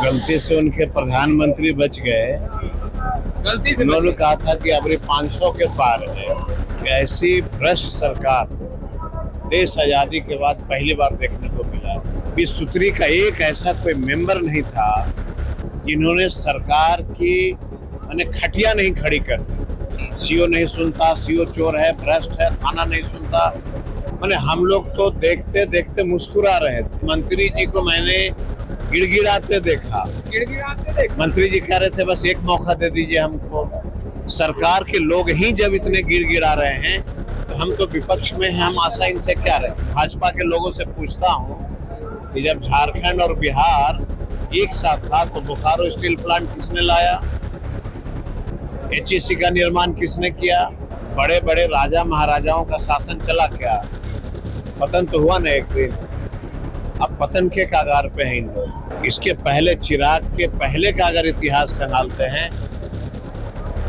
गलती से उनके प्रधानमंत्री बच गए। गलती से उन्होंने कहा था कि अब 500 के पार है कि ऐसी भ्रष्ट सरकार देश आजादी के बाद पहली बार देखने को मिला। 20 सूत्री का एक ऐसा कोई मेंबर नहीं था जिन्होंने सरकार की खटिया नहीं खड़ी कर दी। सीओ नहीं सुनता, सीओ चोर है, भ्रष्ट है, थाना नहीं सुनता। हम लोग तो देखते देखते मुस्कुरा रहे थे। मंत्री जी को मैंने गिड़गिड़ाते देखा। मंत्री जी कह रहे थे बस एक मौका दे दीजिए हमको। सरकार के लोग ही जब इतने गिड़गिड़ा रहे हैं तो हम तो विपक्ष में हैं, हम आशा इनसे क्या रहे। भाजपा के लोगों से पूछता हूँ कि जब झारखंड और बिहार एक साथ था तो बोकारो स्टील प्लांट किसने लाया, HEC का निर्माण किसने किया, बड़े बड़े राजा महाराजाओं का शासन चला क्या, पतन तो हुआ ना एक दिन। अब पतन के कागार पे हैं इन लोग। इसके पहले चिराग के पहले का अगर इतिहास खंगालते हैं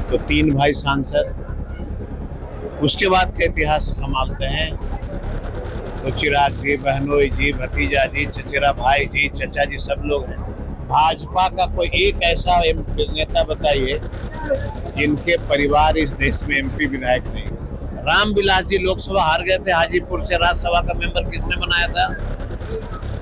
तो 3 भाई सांसद, उसके बाद का इतिहास खंगालते हैं तो चिराग जी, बहनोई जी, भतीजा जी, चचेरा भाई जी, चचा जी, सब लोग हैं। भाजपा का कोई एक ऐसा नेता बताइए जिनके परिवार इस देश में MP विधायक नहीं। रामविलास जी लोकसभा हार गए थे हाजीपुर से, राज्यसभा का मेंबर किसने बनाया था?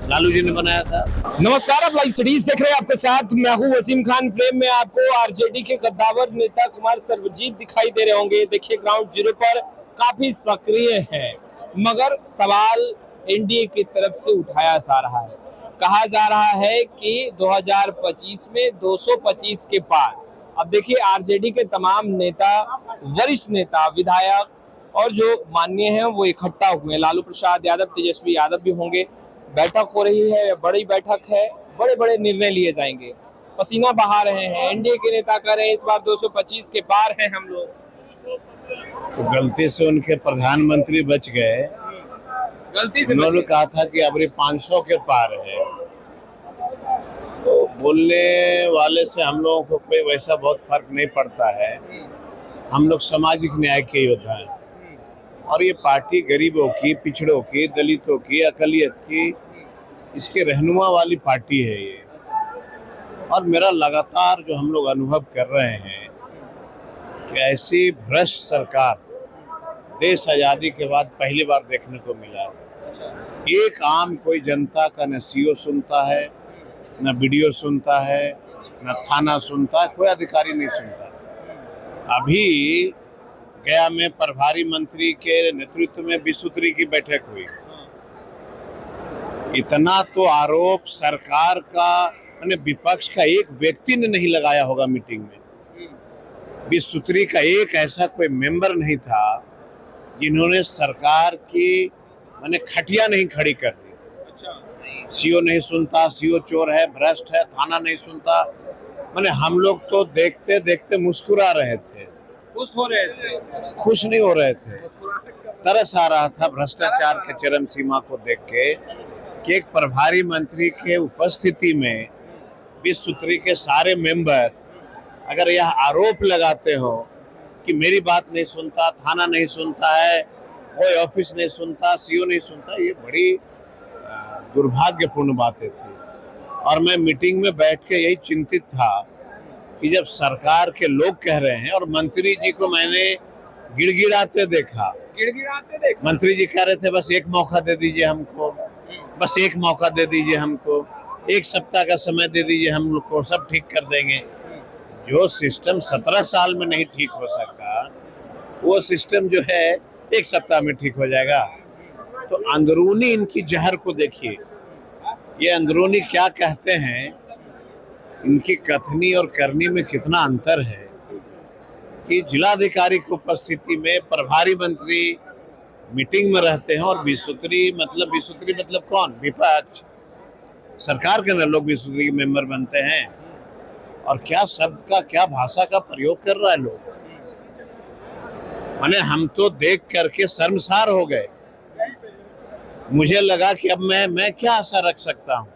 लालू जी ने बनाया था। नमस्कार, आप लाइव स्टडीज देख रहे हैं, आपके साथ मैं हूं वसीम खान। फ्रेम में आपको आरजेडी के कद्दावर नेता कुमार सर्वजीत दिखाई दे रहे होंगे। देखिए ग्राउंड जीरो पर काफी सक्रिय हैं, मगर सवाल एनडीए की तरफ से उठाया जा रहा है। कहा जा रहा है कि 2025 में 225 के पार। अब देखिए आरजेडी के तमाम नेता, वरिष्ठ नेता, विधायक और जो माननीय हैं वो इकट्ठा हुए। लालू प्रसाद यादव, तेजस्वी यादव भी होंगे। बैठक हो रही है, बड़ी बैठक है, बड़े बड़े निर्णय लिए जाएंगे। पसीना बहा रहे हैं। एनडीए के नेता कह रहे हैं इस बार 225 के पार हैं हम लोग। तो गलती से उनके प्रधानमंत्री बच गए। गलती से उन्होंने कहा था कि अब 500 के पार है। तो बोलने वाले से हम लोगों को कोई वैसा बहुत फर्क नहीं पड़ता है। हम लोग सामाजिक न्याय के योद्धा हैं और ये पार्टी गरीबों की, पिछड़ों की, दलितों की, अकलियत की, इसके रहनुमा वाली पार्टी है ये। और मेरा लगातार जो हम लोग अनुभव कर रहे हैं कि ऐसी भ्रष्ट सरकार देश आजादी के बाद पहली बार देखने को मिला। एक आम कोई जनता का न सीओ सुनता है, न BDO सुनता है, न थाना सुनता है, कोई अधिकारी नहीं सुनता। अभी गया में प्रभारी मंत्री के नेतृत्व में 20 सूत्री की बैठक हुई। इतना तो आरोप सरकार का विपक्ष का एक व्यक्ति ने नहीं लगाया होगा मीटिंग में। 20 सूत्री का एक ऐसा कोई मेंबर नहीं था जिन्होंने सरकार की खटिया नहीं खड़ी कर दी। सीओ नहीं सुनता, सीओ चोर है, भ्रष्ट है, थाना नहीं सुनता। हम लोग तो देखते देखते मुस्कुरा रहे थे। खुश हो रहे थे? खुश नहीं हो रहे थे, तरस आ रहा था भ्रष्टाचार के चरम सीमा को देख के कि एक प्रभारी मंत्री के उपस्थिति में 20 सूत्री के सारे मेंबर अगर यह आरोप लगाते हो कि मेरी बात नहीं सुनता, थाना नहीं सुनता है, कोई ऑफिस नहीं सुनता, सीओ नहीं सुनता, ये बड़ी दुर्भाग्यपूर्ण बातें थी। और मैं मीटिंग में बैठ के यही चिंतित था कि जब सरकार के लोग कह रहे हैं और मंत्री जी को मैंने गिड़गिड़ाते देखा। मंत्री जी कह रहे थे बस एक मौका दे दीजिए हमको, बस एक मौका दे दीजिए हमको, 1 सप्ताह का समय दे दीजिए, हम लोग को सब ठीक कर देंगे। जो सिस्टम 17 साल में नहीं ठीक हो सका, वो सिस्टम जो है 1 सप्ताह में ठीक हो जाएगा। तो अंदरूनी इनकी जहर को देखिए, ये अंदरूनी क्या कहते हैं, इनकी कथनी और करनी में कितना अंतर है कि जिलाधिकारी की उपस्थिति में प्रभारी मंत्री मीटिंग में रहते हैं और 20 सूत्री मतलब कौन? विपक्ष, सरकार के अंदर लोग 20 सूत्री के मेंबर बनते हैं। और क्या शब्द का, क्या भाषा का प्रयोग कर रहा है लोग। हम तो देख करके शर्मसार हो गए। मुझे लगा कि अब मैं क्या आशा रख सकता हूँ।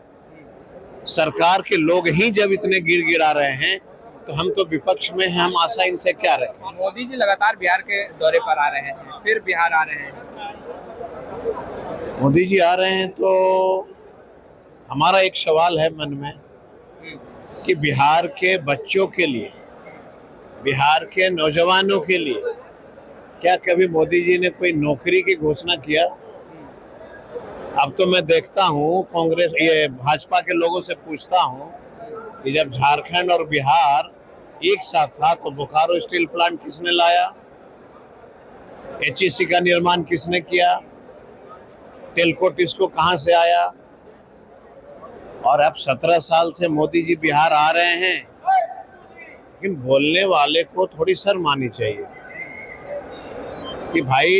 सरकार के लोग ही जब इतने गिड़गिड़ा रहे हैं तो हम तो विपक्ष में हैं, हम आशा इनसे क्या रखें। मोदी जी लगातार बिहार के दौरे पर आ रहे हैं, फिर बिहार आ रहे हैं। मोदी जी आ रहे हैं तो हमारा एक सवाल है मन में कि बिहार के बच्चों के लिए, बिहार के नौजवानों के लिए क्या कभी मोदी जी ने कोई नौकरी की घोषणा किया? अब तो मैं देखता हूँ कांग्रेस, ये भाजपा के लोगों से पूछता हूँ कि जब झारखंड और बिहार एक साथ था तो बोकारो स्टील प्लांट किसने लाया? एचईसी का निर्माण किसने किया? टेल्को टिस्को कहाँ से आया? और अब 17 साल से मोदी जी बिहार आ रहे हैं, लेकिन बोलने वाले को थोड़ी शर्म आनी चाहिए कि भाई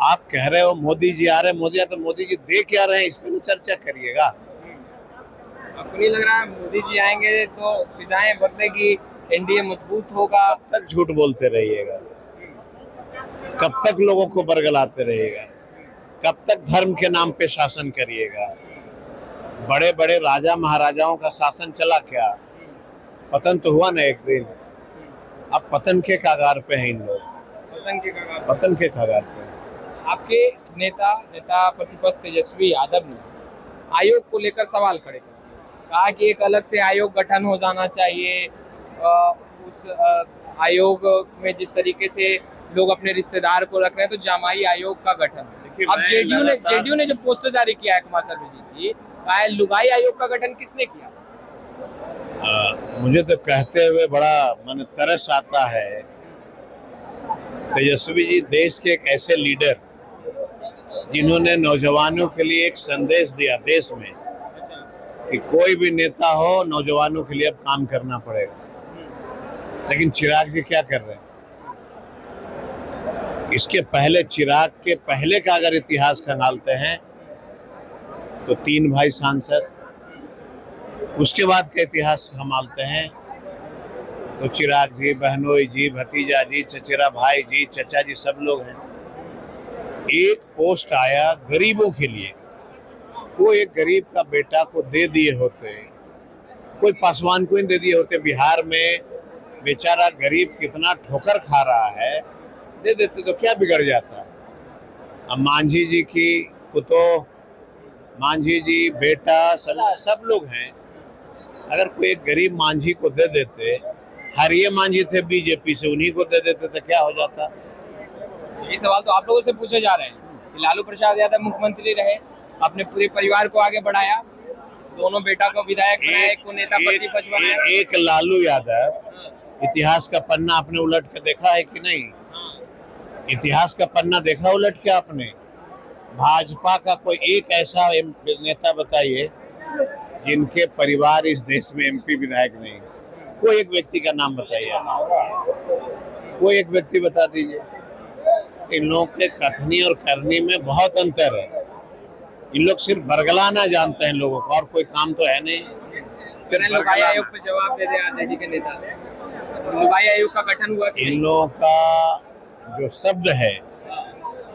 आप कह रहे हो मोदी जी आ रहे हैं, मोदी आ, तो मोदी जी दे क्या रहे हैं, इस पे तो चर्चा करिएगा। आपको नहीं लग रहा है मोदी जी आएंगे तो फिजाएं बदलेगी, एनडीए मजबूत होगा? कब तक झूठ बोलते रहिएगा? कब तक लोगों को बरगलाते रहिएगा? कब तक धर्म के नाम पे शासन करिएगा? बड़े बड़े राजा महाराजाओं का शासन चला क्या? पतन तो हुआ ना एक दिन। अब पतन के कगार पे हैं इन लोग, पतन के कगार पे। आपके नेता प्रतिपक्ष तेजस्वी यादव ने आयोग को लेकर सवाल खड़े कर कहा कि एक अलग से आयोग गठन हो जाना चाहिए। उस आयोग में जिस तरीके से लोग अपने रिश्तेदार को रख रहे हैं तो जामाई आयोग का गठन। अब जेडीयू ने जो पोस्टर जारी किया है कुमार सर्वजीत जी, कहा है लुगाई आयोग का गठन किसने किया? मुझे तो कहते हुए बड़ा मन तरस आता है। तेजस्वी जी देश के एक ऐसे लीडर जिन्होंने नौजवानों के लिए एक संदेश दिया देश में कि कोई भी नेता हो, नौजवानों के लिए अब काम करना पड़ेगा। लेकिन चिराग जी क्या कर रहे हैं? इसके पहले, चिराग के पहले का अगर इतिहास खंगालते हैं तो 3 भाई सांसद, उसके बाद का इतिहास खंगालते हैं तो चिराग जी, बहनोई जी, भतीजा जी, चचेरा भाई जी, चचा जी, सब लोग हैं। एक पोस्ट आया गरीबों के लिए, कोई एक गरीब का बेटा को दे दिए होते, कोई पासवान को ही दे दिए होते। बिहार में बेचारा गरीब कितना ठोकर खा रहा है, दे देते तो क्या बिगड़ जाता? अब मांझी जी की पुतोह, मांझी जी बेटा, सब लोग हैं। अगर कोई एक गरीब मांझी को दे देते, हरिये मांझी थे बीजेपी से, उन्हीं को दे देते तो क्या हो जाता? ये सवाल तो आप लोगों से पूछे जा रहे हैं कि लालू प्रसाद यादव मुख्यमंत्री रहे, अपने पूरे परिवार को आगे बढ़ाया, दोनों बेटा को विधायक बनाया, एक को नेता प्रतिपक्ष बनाया। एक लालू यादव, इतिहास का पन्ना आपने उलट के देखा है कि नहीं? इतिहास का पन्ना देखा उलट के आपने? भाजपा का कोई एक ऐसा नेता बताइए जिनके परिवार इस देश में एमपी विधायक नहीं। कोई एक व्यक्ति का नाम बताइए, कोई एक व्यक्ति बता दीजिए। इन लोगों के कथनी और करनी में बहुत अंतर है। इन लोग सिर्फ बरगलाना जानते हैं लोगों को, और कोई काम तो है नहीं। लुगाई आयोग पे जवाब दे दे आरजेडी के नेता। लुगाई आयोग का गठन हुआ। इन लोगों का जो शब्द है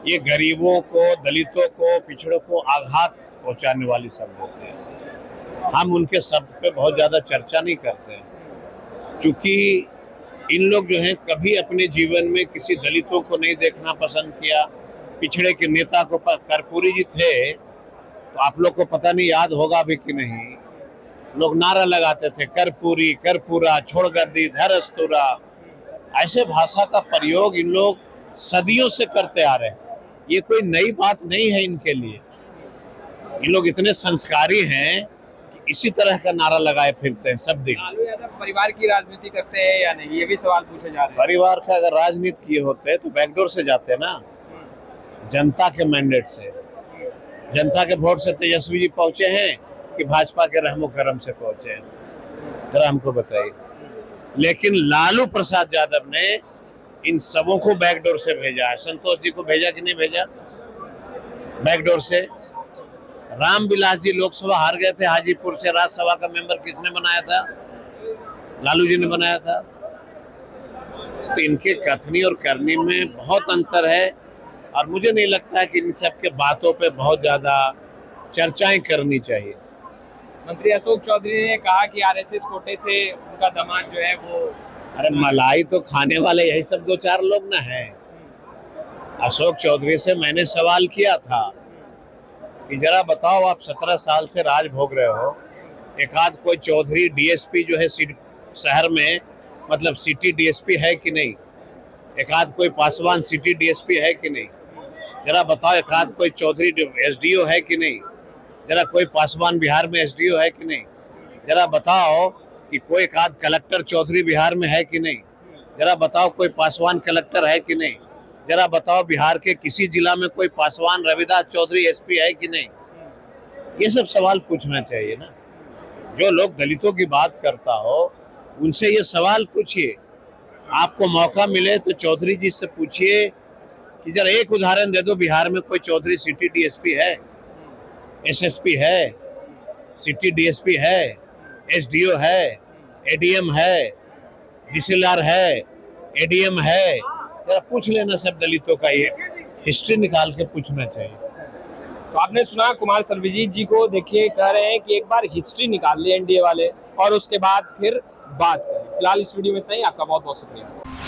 ये गरीबों को, दलितों को, पिछड़ों को आघात पहुंचाने वाले शब्द होते हैं। हम उनके शब्द पे बहुत ज्यादा चर्चा नहीं करते, क्योंकि इन लोग जो हैं कभी अपने जीवन में किसी दलितों को नहीं देखना पसंद किया। पिछड़े के नेता को कर्पूरी जी थे, तो आप लोग को पता नहीं याद होगा भी कि नहीं, लोग नारा लगाते थे कर्पूरी, कर्पूरा, छोड़ गर्दी, धरस्तुरा। ऐसे भाषा का प्रयोग इन लोग सदियों से करते आ रहे हैं। ये कोई नई बात नहीं है इनके लिए। इन लोग इतने संस्कारी हैं कि इसी तरह का नारा लगाए फिरते हैं सब दिन। लालू यादव परिवार की राजनीति करते हैं या नहीं, ये भी सवाल पूछे जा रहे हैं। परिवार का अगर राजनीति किए होते तो बैकडोर से जाते ना, जनता के मैंडेट से, जनता के वोट से तेजस्वी जी पहुंचे हैं कि भाजपा के रहमो करम से पहुंचे हैं? जरा हमको बताइए। लेकिन लालू प्रसाद यादव ने इन सबों को बैकडोर से भेजा है। संतोष जी को भेजा कि नहीं भेजा बैकडोर से? रामविलास जी लोकसभा हार गए थे हाजीपुर से, राज्यसभा का मेंबर किसने बनाया था? लालू जी ने बनाया था। तो इनके कथनी और करनी में बहुत अंतर है, और मुझे नहीं लगता है कि इन सब के बातों पे बहुत ज्यादा चर्चाएं करनी चाहिए। मंत्री अशोक चौधरी ने कहा कि आरएसएस कोटे से उनका दामाद जो है वो, अरे मलाई तो खाने वाले यही सब 2-4 लोग ना हैं। अशोक चौधरी से मैंने सवाल किया था कि जरा बताओ, आप 17 साल से राज भोग रहे हो, एक आध कोई चौधरी डीएसपी जो है शहर में, मतलब सिटी डीएसपी है कि नहीं? एक आध कोई पासवान सिटी डीएसपी है कि नहीं? जरा बताओ, एक आध कोई चौधरी एसडीओ है कि नहीं? जरा कोई पासवान बिहार में एसडीओ है कि नहीं? जरा बताओ कि कोई एक आध कलेक्टर चौधरी बिहार में है कि नहीं? जरा बताओ कोई पासवान कलेक्टर है कि नहीं? जरा बताओ बिहार के किसी जिला में कोई पासवान रविदास चौधरी एसपी है कि नहीं? ये सब सवाल पूछना चाहिए ना। जो लोग दलितों की बात करता हो उनसे ये सवाल पूछिए। आपको मौका मिले तो चौधरी जी से पूछिए कि जरा एक उदाहरण दे दो, बिहार में कोई चौधरी सिटी डीएसपी है, एसएसपी है, सिटी डीएसपी है, एसडीओ है, एडीएम है, डीसीएलआर है, एडीएम है। जरा पूछ लेना सब दलितों का, ये हिस्ट्री निकाल के पूछना चाहिए। तो आपने सुना कुमार सर्वजीत जी को, देखिए कह रहे हैं कि एक बार हिस्ट्री निकाल ले एनडीए वाले और उसके बाद फिर बात करें। फिलहाल इस वीडियो में इतना ही। आपका बहुत बहुत शुक्रिया।